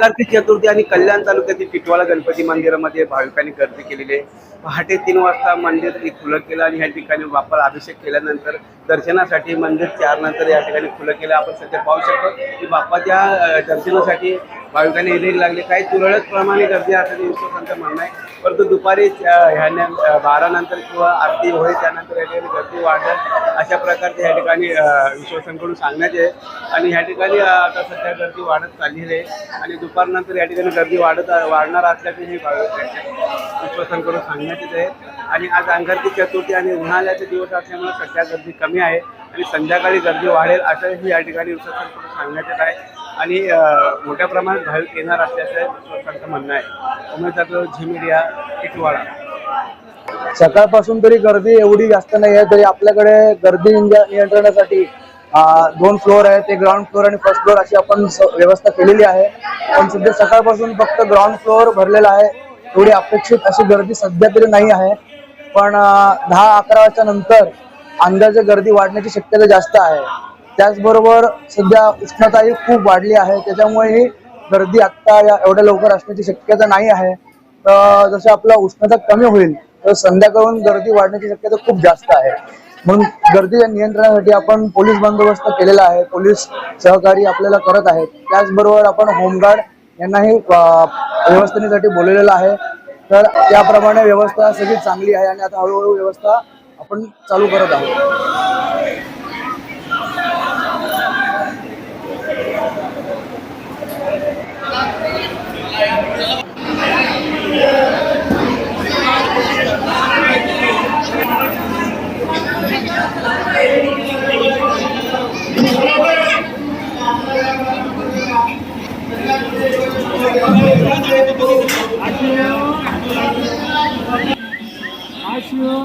अंगारकी चतुर्थी आणि कल्याण तालुक्यातील टिटवाळा गणपती मंदिरामध्ये भाविकांनी गर्दी केलेली आहे। पहाटे 3 वाजता मंदिर खुलं केलं आणि या ठिकाणी बाप्पाला अभिषेक केल्यानंतर दर्शनासाठी मंदिर 4 नंतर या ठिकाणी खुलं केलं। आपण सध्या पाहू शकतो की बाप्पाच्या दर्शनासाठी भाविकांनी येणे लागले। काही तुरळक प्रमाणे गर्दी असल्याचे विश्वासांचं म्हणणं आहे, परंतु दुपारी 12 नंतर किंवा आरती होईल त्यानंतर या ठिकाणी गर्दी वाढेल अशा प्रकारचे या ठिकाणी विश्वासांकडून सांगण्यात येईल। आणि या ठिकाणी आता सध्या गर्दी वाढत चाललेली आहे आणि दुपारनंतर या ठिकाणी गर्दी वाढणार असल्याचे हे विश्वासांकडून सांगण्यात येत आहे। आणि आज अंगारकी चतुर्थी आणि उन्हाळ्याचे दिवस असल्यामुळे सध्या गर्दी कमी आहे आणि संध्याकाळी गर्दी वाढेल असंही या ठिकाणी विश्वासांकडून सांगण्यात येत आहे आणि मोठ्या प्रमाणात भाविक येणार असल्याचं विश्वासांचं म्हणणं आहे। उमेश जाधव, झी मीडिया, टिटवाळा। सकाळपासून तरी गर्दी एवढी जास्त नाही आहे, तरी आपल्याकडे गर्दी नियंत्रणासाठी 2 फ्लोअर आहेत, ते ग्राउंड फ्लोअर आणि फर्स्ट फ्लोअर अशी आपण व्यवस्था केलेली आहे। पण सध्या सकाळपासून फक्त ग्राउंड फ्लोअर भरलेला आहे, एवढी अपेक्षित अशी गर्दी सध्या तरी नाही आहे। पण 10-11 वाजता नंतर अंदाजे गर्दी वाढण्याची शक्यता जास्त आहे। त्याचबरोबर सध्या उष्णताही खूप वाढली आहे, त्याच्यामुळे ही गर्दी आत्ता एवढ्या लवकर असण्याची शक्यता नाही आहे। तर जसं आपला उष्णता कमी होईल तर संध्याकाळून गर्दी वाढण्याची शक्यता खूप जास्त आहे। म्हणून गर्दीच्या नियंत्रणासाठी आपण पोलीस बंदोबस्त केलेला आहे, पोलीस सहकारी आपल्याला करत आहेत। त्याचबरोबर आपण होमगार्ड यांनाही व्यवस्थेसाठी बोलवलेलं आहे। तर त्याप्रमाणे व्यवस्था सगळी चांगली आहे आणि आता हळूहळू व्यवस्था आपण चालू करत आहोत। आशियो